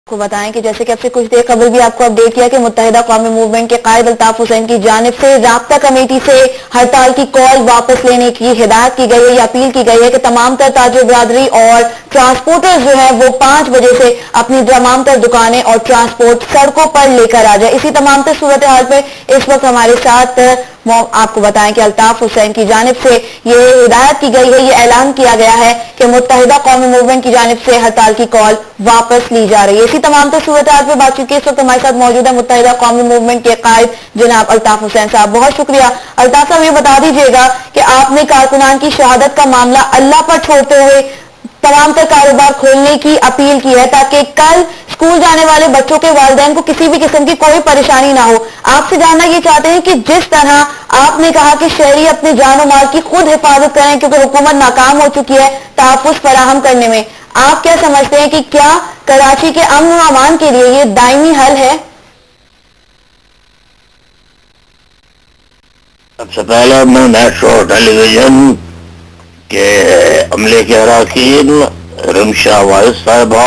کو بتائیں کہ جیسے کہ اب سے کچھ دیر قبل بھی آپ کو اپڈیٹ کیا کہ متحدہ قومی موومنٹ کے قائد الطاف حسین کی جانب سے رابطہ کمیٹی سے ہڑتال کی کال واپس لینے کی ہدایت کی گئی ہے یا اپیل کی گئی ہے کہ تمام تر تاجر برادری اور ٹرانسپورٹر جو ہیں وہ 5 بجے سے اپنی تمام تر دکانیں اور ٹرانسپورٹ سڑکوں پر لے کر آ جائے. اسی تمام تر صورتحال پہ اس وقت ہمارے ساتھ آپ کو بتائیں کہ الطاف حسین کی جانب سے یہ ہدایت کی گئی ہے, یہ اعلان کیا گیا ہے کہ متحدہ قومی موومنٹ کی جانب سے ہڑتال کی کال واپس لی جا رہی ہے. اسی تمام تر صورتحال پہ بات چیت کی اس وقت ہمارے ساتھ موجود ہے متحدہ قومی موومنٹ کے قائد جناب الطاف حسین صاحب. بہت شکریہ. الطاف صاحب, یہ بتا دیجیے گا کہ آپ نے کارکنان کی شہادت کا معاملہ اللہ پر چھوڑتے ہوئے تمام تر کاروبار کھولنے کی اپیل کی ہے تاکہ کل اسکول جانے والے بچوں کے والدین کو کسی بھی قسم کی کوئی پریشانی نہ ہو. آپ سے جاننا یہ چاہتے ہیں کہ جس طرح آپ نے کہا کہ شہری اپنے جان و مال کی خود حفاظت کریں کیونکہ حکومت ناکام ہو چکی ہے تحفظ فراہم کرنے میں, آپ کیا سمجھتے ہیں کہ کیا کراچی کے امن و امان کے لیے یہ دائمی حل ہے؟ سب سے پہلے میں میٹرو ٹیلی ویژن کے عملے کے اراکین رمشا وائس صاحبہ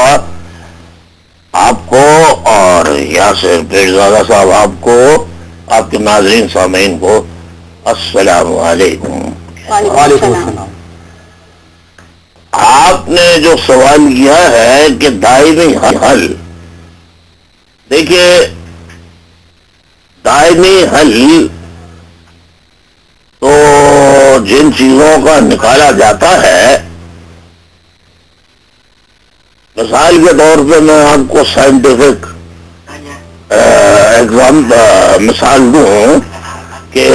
آپ کو اور یاسر پیرزادہ صاحب آپ کو, آپ کے ناظرین سامعین کو السلام علیکم. وعلیکم السلام. آپ نے جو سوال کیا ہے کہ دائمی حل, دیکھیے دائمی حل تو جن چیزوں کا نکالا جاتا ہے, مثال کے طور پہ میں آپ کو سائنٹیفک مثال دوں کہ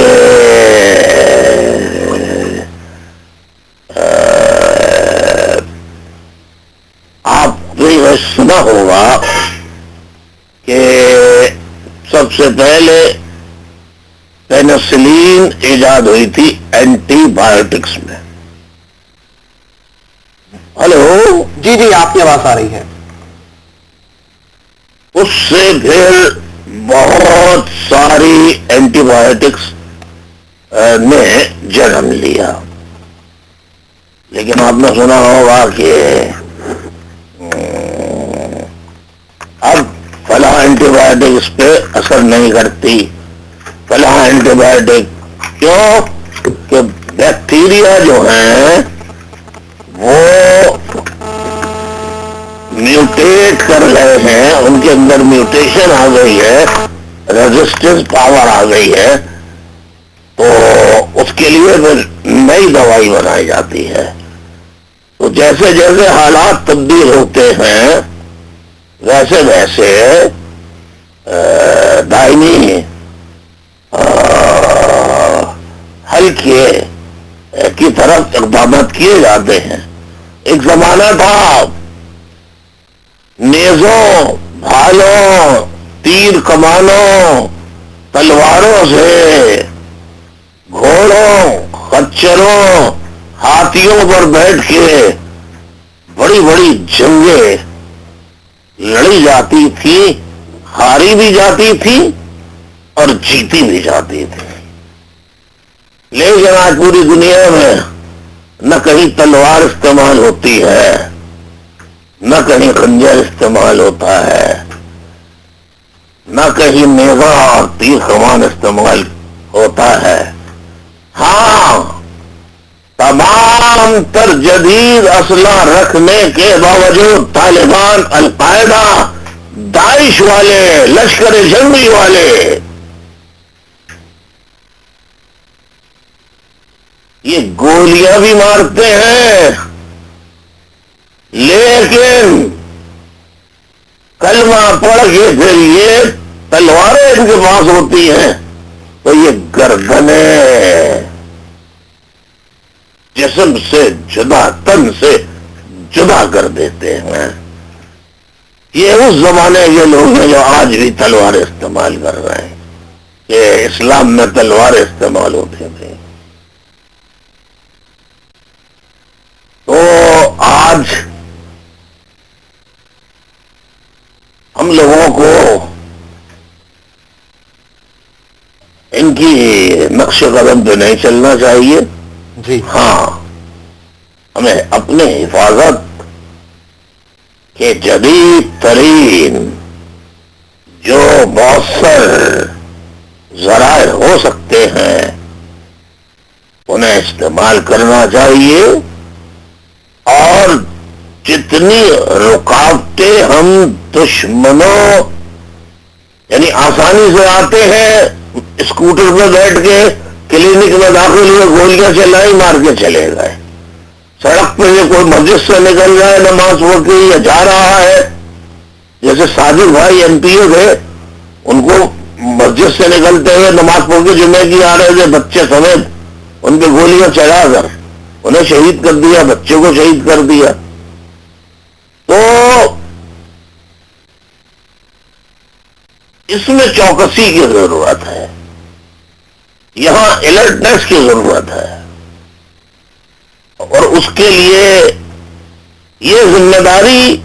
آپ نے یہ سنا ہوگا کہ سب سے پہلے پینسلین ایجاد ہوئی تھی اینٹی بایوٹکس میں. ہلو, جی جی آپ کی آواز آ رہی ہے. اس سے پھر بہت ساری اینٹی بایوٹکس نے جنم لیا, لیکن آپ نے سنا ہوگا کہ اب فلاں اینٹی بایوٹک اس پہ اثر نہیں کرتی, فلاں اینٹی بایوٹک کیوں کہ بیکٹیریا جو ہیں وہ میوٹیٹ کر رہے ہیں, ان کے اندر میوٹیشن آ گئی ہے, ریزسٹنس پاور آ گئی ہے, تو اس کے لیے پھر نئی دوائی بنائی جاتی ہے. تو جیسے جیسے حالات تبدیل ہوتے ہیں ویسے ویسے دائمی حل کی طرف اقدامات کیے جاتے ہیں. ایک زمانہ تھا نیزوں, بھالوں, تیر کمانوں, تلواروں سے, گھوڑوں, خچروں, ہاتھیوں پر بیٹھ کے بڑی بڑی جنگیں لڑی جاتی تھی, ہاری بھی جاتی تھی اور جیتی بھی جاتی تھی. لیکن آج پوری دنیا میں نہ کہیں تلوار استعمال ہوتی ہے, نہ کہیں خنجر استعمال ہوتا ہے, نہ کہیں نیزہ اور تیر کمان استعمال ہوتا ہے. ہاں, تمام تر جدید اسلحہ رکھنے کے باوجود طالبان, القاعدہ, داعش والے, لشکر جنگی والے یہ گولیاں بھی مارتے ہیں, لیکن کلمہ پڑھ کے پھر یہ تلواریں ان کے پاس ہوتی ہیں تو یہ گردنیں جسم سے جدا, تن سے جدا کر دیتے ہیں. یہ اس زمانے کے لوگ ہیں جو آج بھی تلوار استعمال کر رہے ہیں, کہ اسلام میں تلوار استعمال ہوتے تھے. تو آج ہم لوگوں کو ان کی نقش قدم پہ نہیں چلنا چاہیے. جی ہاں, ہمیں اپنے حفاظت کہ جدید ترین جو مؤثر ذرائع ہو سکتے ہیں انہیں استعمال کرنا چاہیے، اور جتنی رکاوٹیں ہم دشمنوں یعنی آسانی سے آتے ہیں اسکوٹر پہ بیٹھ کے کلینک میں داخل ہوئے گولیاں چلائی مار کے چلے گئے، سڑک پہ یہ کوئی مسجد سے نکل رہا ہے نماز پڑھ کے یا جا رہا ہے، جیسے صادق بھائی ایم پی او تھے، ان کو مسجد سے نکلتے ہوئے نماز پڑھ کے جمعے کی آ رہے تھے بچے سمیت، ان پہ گولیاں چلا کر انہیں شہید کر دیا، بچے کو شہید کر دیا۔ تو اس میں چوکسی کی ضرورت ہے، یہاں الرٹنس کی ضرورت ہے، اور اس کے لیے یہ ذمہ داری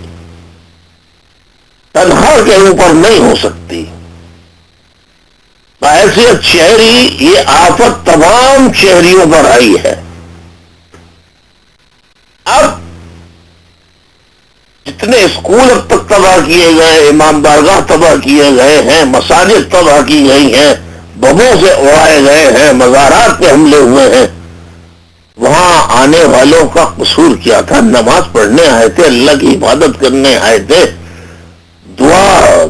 تنہا کے اوپر نہیں ہو سکتی، بحیثیت شہری یہ آفت تمام شہریوں پر آئی ہے۔ اب جتنے اسکول اب تک تباہ کیے گئے، امام بارگاہ تباہ کیے گئے ہیں، مساجد تباہ کی گئی ہیں، بموں سے اڑائے گئے ہیں، مزارات پہ حملے ہوئے ہیں، وہاں آنے والوں کا قصور کیا تھا؟ نماز پڑھنے آئے تھے، اللہ کی عبادت کرنے آئے تھے، دعا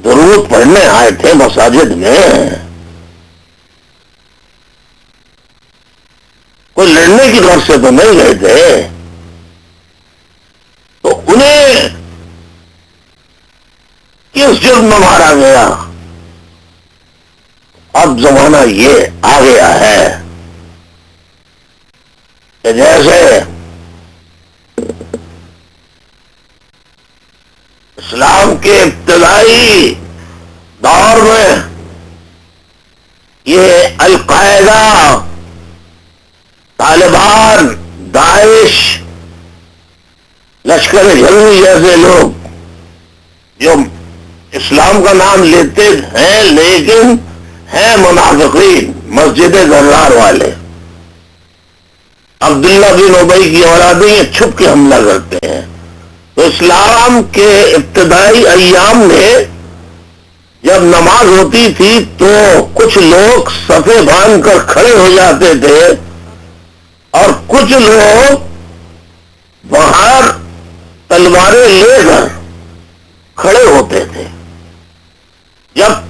درود پڑھنے آئے تھے مساجد میں، کوئی لڑنے کی غرض سے تو نہیں گئے تھے، تو انہیں کس جرم میں مارا گیا؟ اب زمانہ یہ آ گیا ہے کہ جیسے اسلام کے ابتدائی دور میں یہ القاعدہ، طالبان، داعش، لشکر جنگی جیسے لوگ جو اسلام کا نام لیتے ہیں لیکن ہیں منافقین، مسجد زرار والے، عبداللہ بن ابی کی اولادیں، یہ چھپ کے حملہ کرتے ہیں۔ تو اسلام کے ابتدائی ایام میں جب نماز ہوتی تھی تو کچھ لوگ صفیں باندھ کر کھڑے ہو جاتے تھے اور کچھ لوگ باہر تلواریں لے کر کھڑے ہوتے تھے۔ جب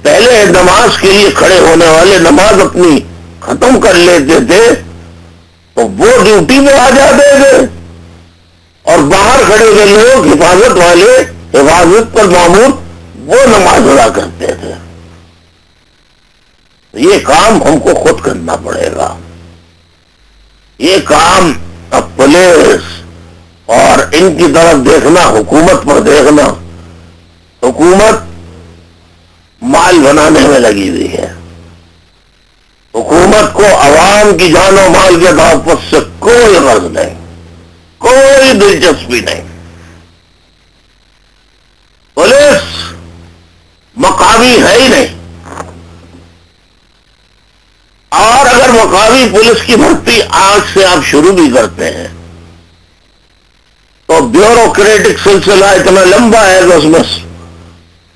پہلے نماز کے لیے کھڑے ہونے والے نماز اپنی ختم کر لیتے تھے تو وہ ڈیوٹی میں آ جاتے تھے، اور باہر کھڑے ہوئے لوگ حفاظت والے، حفاظت پر معمور، وہ نماز ادا کرتے تھے۔ یہ کام ہم کو خود کرنا پڑے گا، یہ کام اب پولیس اور ان کی طرف دیکھنا، حکومت پر دیکھنا، حکومت مال بنانے میں لگی ہوئی ہے، حکومت کو عوام کی جان و مال کے تحفظ سے کوئی غرض نہیں، کوئی دلچسپی نہیں۔ پولیس مقامی ہے ہی نہیں، اور اگر مقامی پولیس کی بھرتی آج سے آپ شروع بھی کرتے ہیں تو بیوروکریٹک سلسلہ اتنا لمبا ہے کہ اس میں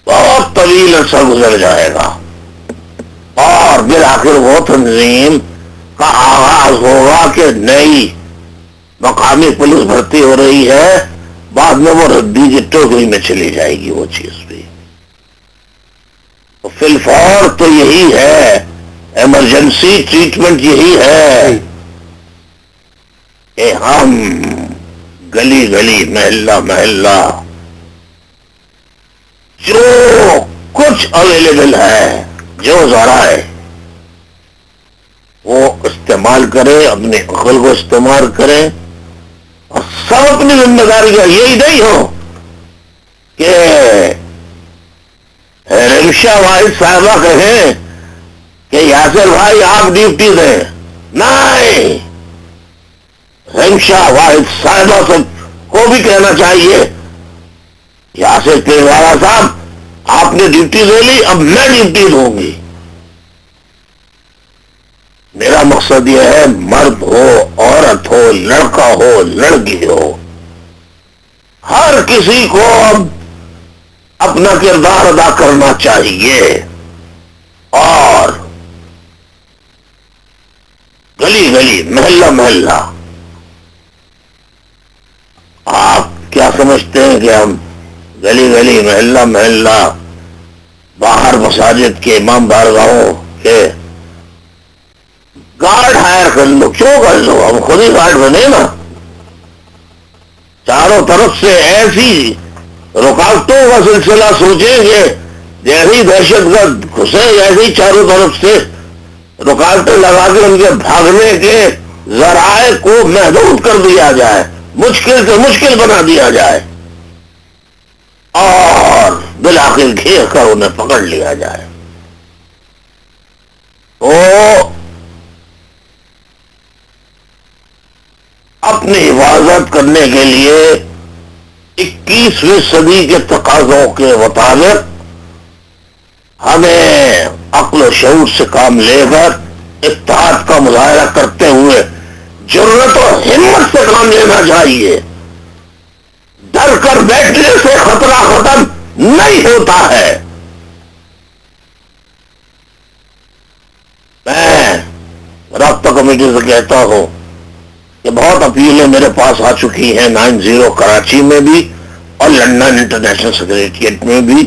بہت طویل عرصہ گزر جائے گا، اور بالآخر وہ تنظیم کا آغاز ہوگا کہ نئی مقامی پولیس بھرتی ہو رہی ہے، بعد میں وہ ردی کی ٹوکری میں چلی جائے گی وہ چیز بھی۔ تو فی الفور تو یہی ہے، ایمرجنسی ٹریٹمنٹ یہی ہے کہ ہم گلی گلی، محلہ محلہ جو کچھ اویلیبل ہے، جو ذرائع وہ استعمال کریں، اپنے عقل کو استعمال کریں، اور سب اپنی ذمہ داری کا یہی نہیں ہو کہ رمشا واحد صاحبہ کہیں کہ یاسر بھائی آپ ڈیوٹی دیں، نہیں، رمشا واحد صاحبہ سب کو بھی کہنا چاہیے یاسر پیروارا صاحب آپ نے ڈیوٹی لے لی، اب میں ڈیوٹی دوں گی، میرا مقصد یہ ہے مرد ہو عورت ہو لڑکا ہو لڑکی ہو ہر کسی کو اب اپنا کردار ادا کرنا چاہیے اور گلی گلی محلہ محلہ. آپ کیا سمجھتے ہیں کہ ہم گلی گلی محلہ محلہ باہر مساجد کے امام بارگاہوں کے گارڈ ہائر کر لو؟ کیوں کر لو؟ ہم خود ہی گارڈ بنے نا. چاروں طرف سے ایسی رکاوٹوں کا سلسلہ سوچیں کہ جیسی دہشت گرد گھسے ایسی چاروں طرف سے رکاوٹیں لگا کے ان کے بھاگنے کے ذرائع کو محدود کر دیا جائے، مشکل سے مشکل بنا دیا جائے اور بالآخر گھیر کر انہیں پکڑ لیا جائے. تو اپنی حفاظت کرنے کے لیے 21ویں صدی کے تقاضوں کے مطابق ہمیں عقل و شعور سے کام لے کر اتحاد کا مظاہرہ کرتے ہوئے جرأت و ہمت سے کام لینا چاہیے. ڈر کر بیٹھنے سے خطرہ ختم نہیں ہوتا ہے. میں رابطہ کمیٹی سے کہتا ہوں کہ بہت اپیلیں میرے پاس آ چکی ہیں 90 کراچی میں بھی اور لندن انٹرنیشنل سیکریٹریٹ میں بھی.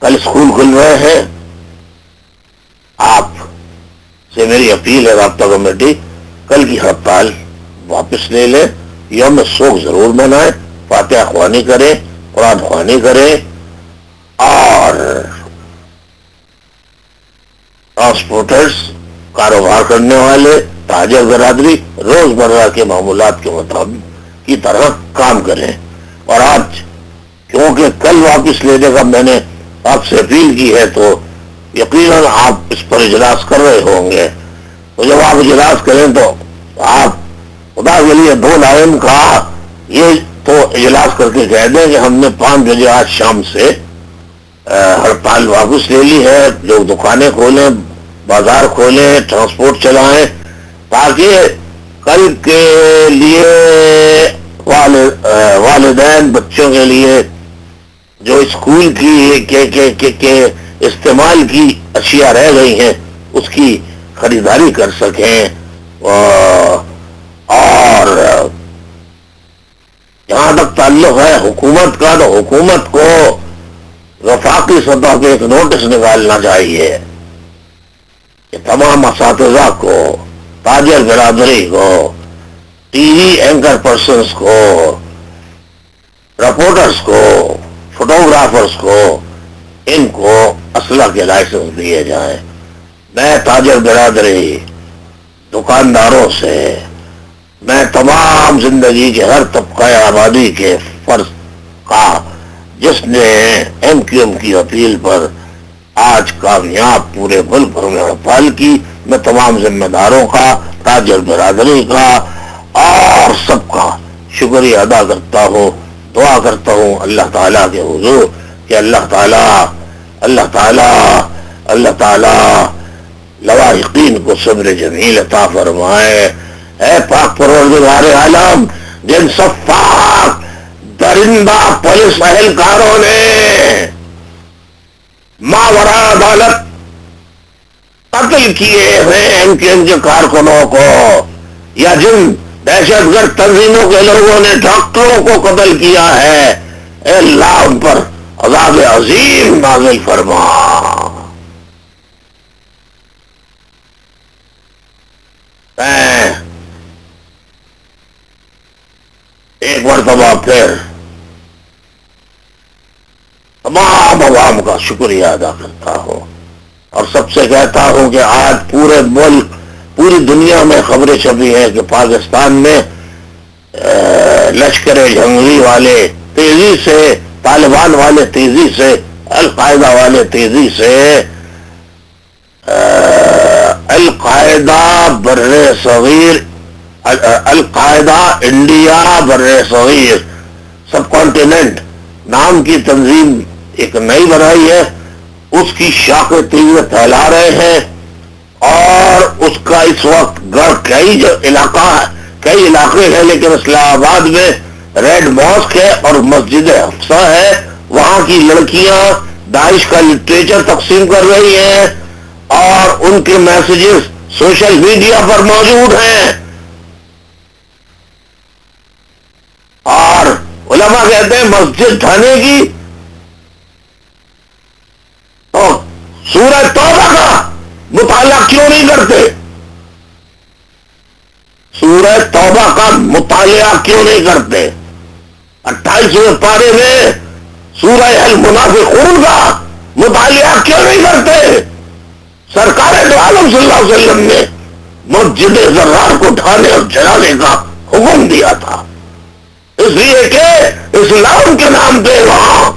کل اسکول کھل رہے ہیں. آپ سے میری اپیل ہے رابطہ کمیٹی کل کی ہڑتال واپس لے لیں، یوم سوگ ضرور منائیں، فاتحہ خوانی کریں، قرآن خوانی کریں اور ٹرانسپورٹرز، کاروبار کرنے والے، تاجر برادری روزمرہ کے معمولات کے مطابق کی طرح کام کریں. اور آج کیونکہ کل واپس لینے کا میں نے آپ سے اپیل کی ہے تو یقیناً آپ اس پر اجلاس کر رہے ہوں گے. تو جب آپ اجلاس کریں تو آپ خدا کے لیے 2 لائن کا یہ تو اجلاس کر کے کہہ دیں کہ ہم نے 5 بجے آج شام سے ہڑتال واپس لے لی ہے. لوگ دکانیں کھولیں، بازار کھولیں، ٹرانسپورٹ چلائیں تاکہ کل کے لیے والدین بچوں کے لیے جو اسکول کی استعمال کی اشیاء رہ گئی ہیں اس کی خریداری کر سکیں. اور جہاں تک تعلق ہے حکومت کا تو حکومت کو وفاقی سطح پہ ایک نوٹس نکالنا چاہیے کہ تمام اساتذہ کو، تاجر برادری کو، ٹی وی اینکر پرسنز کو، رپورٹرز کو، فوٹوگرافرز کو، ان کو اسلحہ کے لائسنس دیے جائیں. میں تاجر برادری، دکانداروں سے، میں تمام زندگی کے ہر طبقہ آبادی کے فرض کا جس نے ایم کیو ایم کی اپیل پر آج کامیاب پورے ملک بھر میں ہڑتال کی، میں تمام ذمہ داروں کا، تاجر برادری کا اور سب کا شکریہ ادا کرتا ہوں. دعا کرتا ہوں اللہ تعالیٰ کے حضور کہ اللہ تعالیٰ لواحقین کو صبر جمیل عطا فرمائے. اے پاک پروردگار عالم، جن صفاق درندہ پولیس اہلکاروں نے ماورا عدالت قتل کیے ہیں ایم کیو ایم کے کارکنوں کو، یا جن دہشت گرد تنظیموں کے لوگوں نے ڈاکٹروں کو قتل کیا ہے، اے اللہ ان پر عذاب عظیم نازل فرما. میں ایک مرتبہ پھر تمام عوام کا شکریہ ادا کرتا ہوں اور سب سے کہتا ہوں کہ آج پورے ملک، پوری دنیا میں خبریں چھپی ہیں کہ پاکستان میں لشکر جنگی والے تیزی سے، طالبان والے تیزی سے، القاعدہ والے تیزی سے القاعدہ انڈیا بر صغیر سب کانٹیننٹ نام کی تنظیم ایک نئی بنائی ہے، اس کی شاخیں تیزی پھیلا رہے ہیں اور اس کا اس وقت کئی علاقے ہیں، لیکن اسلام آباد میں ریڈ ماسک ہے اور مسجد اقصی ہے، وہاں کی لڑکیاں داعش کا لٹریچر تقسیم کر رہی ہیں اور ان کے میسیجز سوشل میڈیا پر موجود ہیں، اور علماء کہتے ہیں مسجد ڈھانے کی تو سورہ توبہ کا مطالعہ کیوں نہیں کرتے؟ سورہ توبہ کا مطالعہ کیوں نہیں کرتے؟ 28ویں پارے میں سورہ المنافقون کا مطالعہ کیوں نہیں کرتے؟ سرکار دو عالم صلی اللہ علیہ وسلم نے مسجد زرار کو ڈھانے اور جلانے کا حکم دیا تھا، اس لیے کہ اسلام کے نام پہ وہاں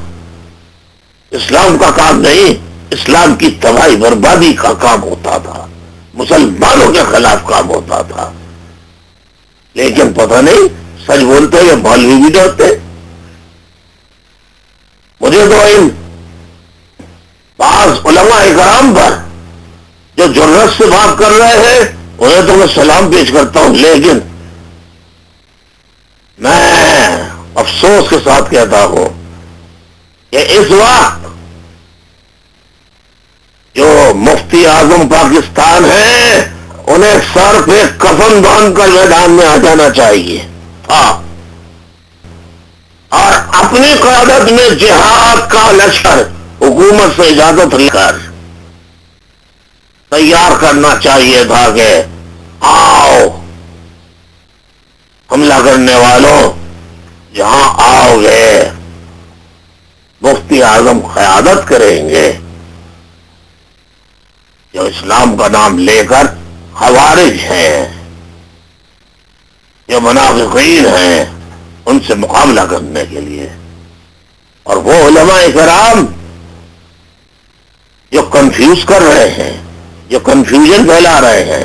اسلام کا کام نہیں، اسلام کی تباہی بربادی کا کام ہوتا تھا، مسلمانوں کے خلاف کام ہوتا تھا، لیکن پتہ نہیں سچ بولتے یا مولوی بھی ڈرتے۔ مجھے تو ان بعض علماء کرام پر جو جرأت سے بات کر رہے ہیں انہیں تو میں سلام پیش کرتا ہوں، لیکن میں افسوس کے ساتھ کہتا ہوں کہ اس وقت جو مفتی اعظم پاکستان ہیں انہیں سر پہ کفن باندھ کر میدان میں آ جانا چاہیے تھا اور اپنی قیادت میں جہاد کا لشکر حکومت سے اجازت لے کر تیار کرنا چاہیے تھا کہ آؤ حملہ کرنے والوں جہاں آؤ گے مفتی اعظم قیادت کریں گے، جو اسلام کا نام لے کر خوارج ہیں، جو منافقین ہیں، ان سے مقابلہ کرنے کے لیے، اور وہ علماء کرام جو کنفیوز کر رہے ہیں، جو کنفیوژن پھیلا رہے ہیں،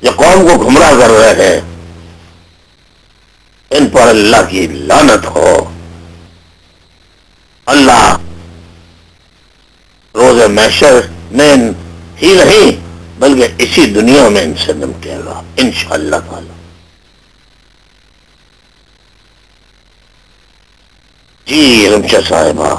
جو قوم کو گمراہ کر رہے ہیں، ان پر اللہ کی لعنت ہو۔ اللہ روز محشر میں ہی نہیں بلکہ اسی دنیا میں ان سے نمٹے گا انشاءاللہ تعالی۔ جی رمشا صاحبہ،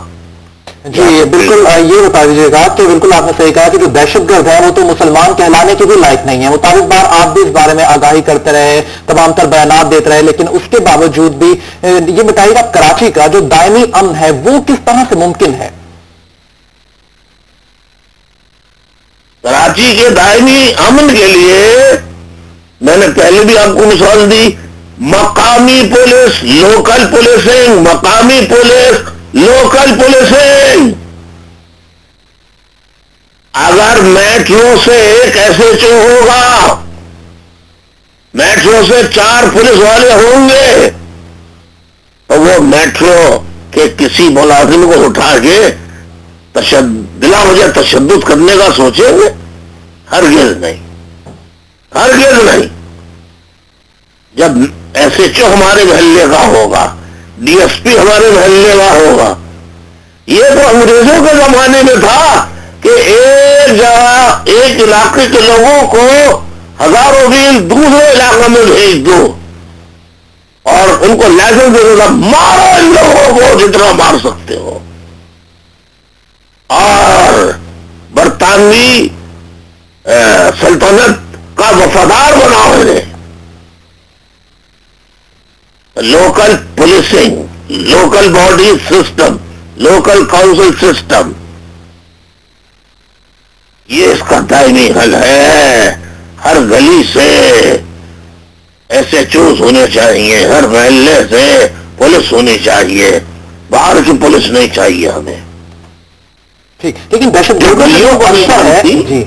جی بالکل یہ بتا دیجیے گا کہ بالکل آپ نے صحیح کہا کہ جو دہشت گرد ہے وہ تو مسلمان کہلانے کے بھی لائق نہیں ہے، مطابق بار آپ بھی اس بارے میں آگاہی کرتے رہے، تمام تر بیانات دیتے رہے، لیکن اس کے باوجود بھی یہ بتائیے گا کراچی کا جو دائمی امن ہے وہ کس طرح سے ممکن ہے؟ کراچی کے دائمی امن کے لیے میں نے پہلے بھی آپ کو مثال دی، مقامی پولیس، لوکل پولیسنگ، مقامی پولیس، لوکل پولیسنگ۔ اگر میٹرو سے ایک ایس ایچ او ہوگا، میٹرو سے 4 پولیس والے ہوں گے، تو وہ میٹرو کے کسی ملازم کو اٹھا کے بلا وجہ تشدد کرنے کا سوچیں گے؟ ہرگز نہیں، ہرگز نہیں۔ جب ایس ایچ او ہمارے محلے کا ہوگا، ڈی ایس پی ہمارے محلے کا ہوگا، یہ تو انگریزوں کے زمانے میں تھا کہ ایک جگہ ایک علاقے کے لوگوں کو ہزاروں میل دوسرے علاقے میں بھیج دو اور ان کو لائسنس دے دو، مارو ان لوگوں کو جتنا مار سکتے ہو۔ اور برطانوی سلطنت کا وفادار بناؤ انہیں۔ Local policing, local body system, local council system, یہ اس کا دائمی حل ہے۔ ہر گلی سے ایس ایچ اوز ہونے چاہیے، ہر محلے سے پولیس ہونی چاہیے، باہر کی پولیس نہیں چاہیے ہمیں۔ ٹھیک، لیکن دہشت گلیوں کو نہیں جانتی، جی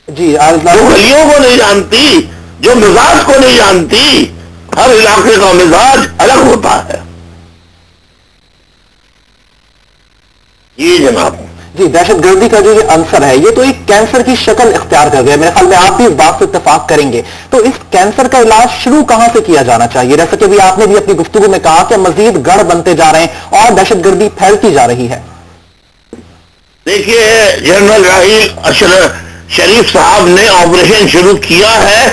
جی جو گلیوں کو نہیں جانتی، جو مزاج کو نہیں جانتی، ہر علاقے کا مزاج الگ ہوتا ہے۔ جی جناب، جی دہشت گردی کا جو یہ عنصر ہے یہ تو ایک کینسر کی شکل اختیار کر گیا، میرے خیال میں آپ بھی اس بات سے اتفاق کریں گے۔ تو اس کینسر کا علاج شروع کہاں سے کیا جانا چاہیے؟ جیسا کہ بھی آپ نے بھی اپنی گفتگو میں کہا کہ مزید گڑھ بنتے جا رہے ہیں اور دہشت گردی پھیلتی جا رہی ہے۔ دیکھیے جنرل راحیل شریف صاحب نے آپریشن شروع کیا ہے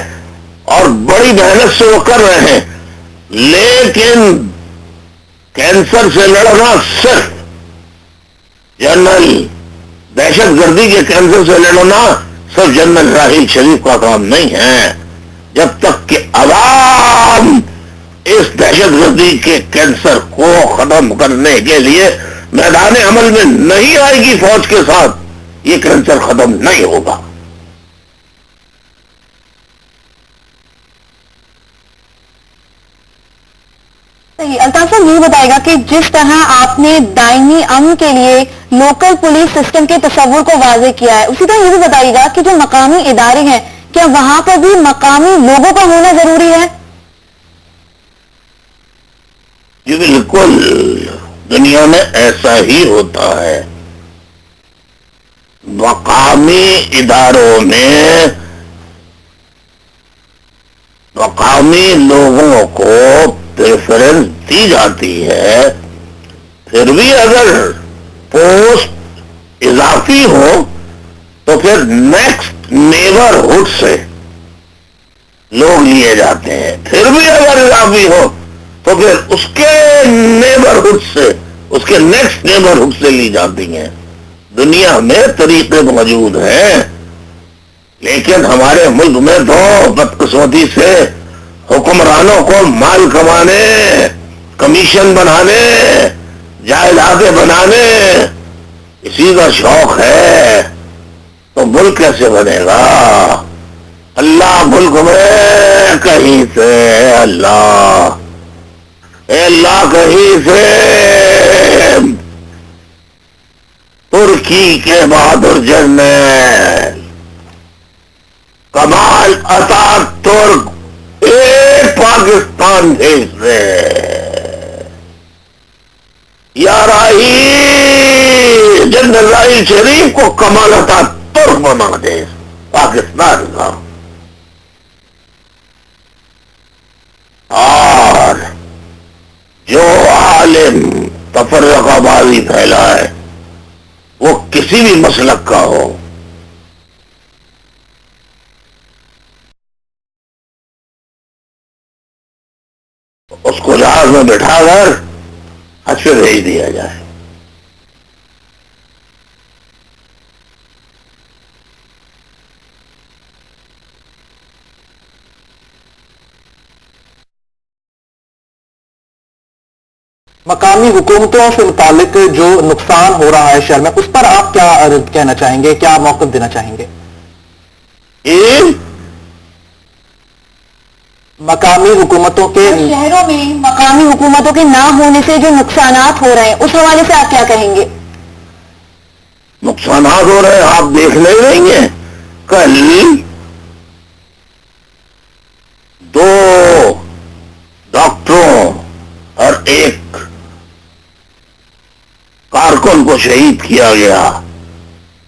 اور بڑی محنت سے وہ کر رہے ہیں، لیکن کینسر سے لڑنا صرف جنرل دہشت گردی کے کینسر سے لڑنا صرف جنرل راحیل شریف کا کام نہیں ہے. جب تک کہ عوام اس دہشت گردی کے کینسر کو ختم کرنے کے لیے میدان عمل میں نہیں آئے گی فوج کے ساتھ، یہ کینسر ختم نہیں ہوگا. الطاف صاحب یہ بتائے گا کہ جس طرح آپ نے دائمی امن کے لیے لوکل پولیس سسٹم کے تصور کو واضح کیا ہے، اسی طرح یہ بھی بتائیے گا کہ جو مقامی ادارے ہیں کیا وہاں پر بھی مقامی لوگوں کا ہونا ضروری ہے؟ جی بالکل، دنیا میں ایسا ہی ہوتا ہے. مقامی اداروں میں مقامی لوگوں کو پریفرنس دی جاتی ہے، پھر بھی اگر پوسٹ اضافی ہو تو پھر نیکسٹ نیبرہڈ سے لوگ لیے جاتے ہیں، پھر بھی اگر اضافی ہو تو پھر اس کے نیبرہڈ سے، اس کے نیکسٹ نیبرہڈ سے لی جاتی ہیں. دنیا میں طریقے موجود ہیں، لیکن ہمارے ملک میں تو بدقسمتی سے حکمرانوں کو مال کمانے، کمیشن بنانے، جائیدادیں بنانے اسی کا شوق ہے. تو ملک کیسے بنے گا؟ اللہ ملک میں کہیں سے، اللہ اے اللہ کہیں سے ترکی کے بہادر جنرل کمال اتاترک ترک ایک پاکستان بھیج دے، یا راحیل جنرل راحیل شریف کو کمال اتاترک بنا دے پاکستان کا. اور جو عالم تفرقہ بازی پھیلائے وہ کسی بھی مسلک کا ہو، اس کو جہاز میں بٹھا کر حج پہ بھیج دیا جائے. مقامی حکومتوں سے متعلق جو نقصان ہو رہا ہے شہر میں، اس پر آپ کیا کہنا چاہیں گے، کیا موقف دینا چاہیں گے؟ مقامی حکومتوں کے شہروں میں مقامی حکومتوں کے نہ ہونے سے جو نقصانات ہو رہے ہیں اس حوالے سے آپ کیا کہیں گے؟ نقصانات ہو رہے ہیں، آپ دیکھ لے رہی ہیں. کل 2 ڈاکٹروں اور 1 کارکن کو شہید کیا گیا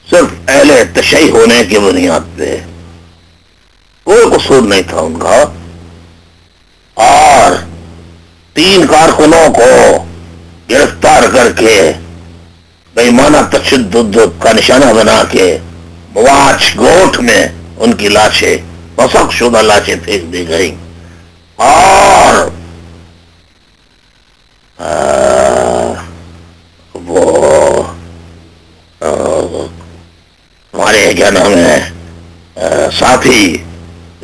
صرف اہل تشیع ہونے کی بنیاد پہ. کوئی قصور نہیں تھا ان کا. اور 3 کارکنوں کو گرفتار کر کے بےمانہ تشدد کا نشانہ بنا کے مواچ گوٹھ میں ان کی لاشیں، مسخ شدہ لاشیں پھینک دی گئی. اور وہ ہمارے کیا نام ہے ساتھی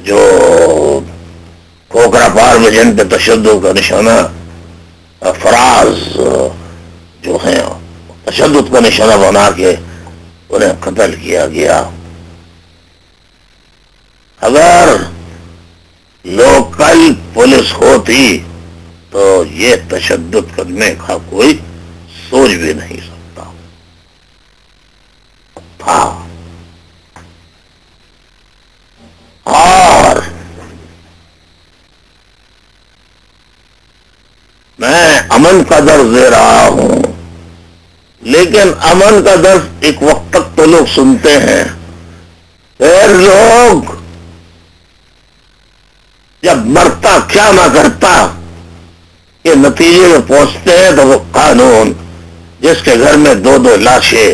جو کھوکھرا پار میں جن پہ تشدد کا نشانہ فراز جو ہیں تشدد کا نشانہ بنا کے انہیں قتل کیا گیا. اگر لوکل پولیس ہوتی تو یہ تشدد کرنے کا کوئی سوچ بھی نہیں سکتا تھا. اور میں امن کا درس دے رہا ہوں، لیکن امن کا درس ایک وقت تک تو لوگ سنتے ہیں، پھر لوگ جب مرتا کیا نہ کرتا یہ نتیجے میں پہنچتے ہیں تو وہ قانون جس کے گھر میں 2 لاشیں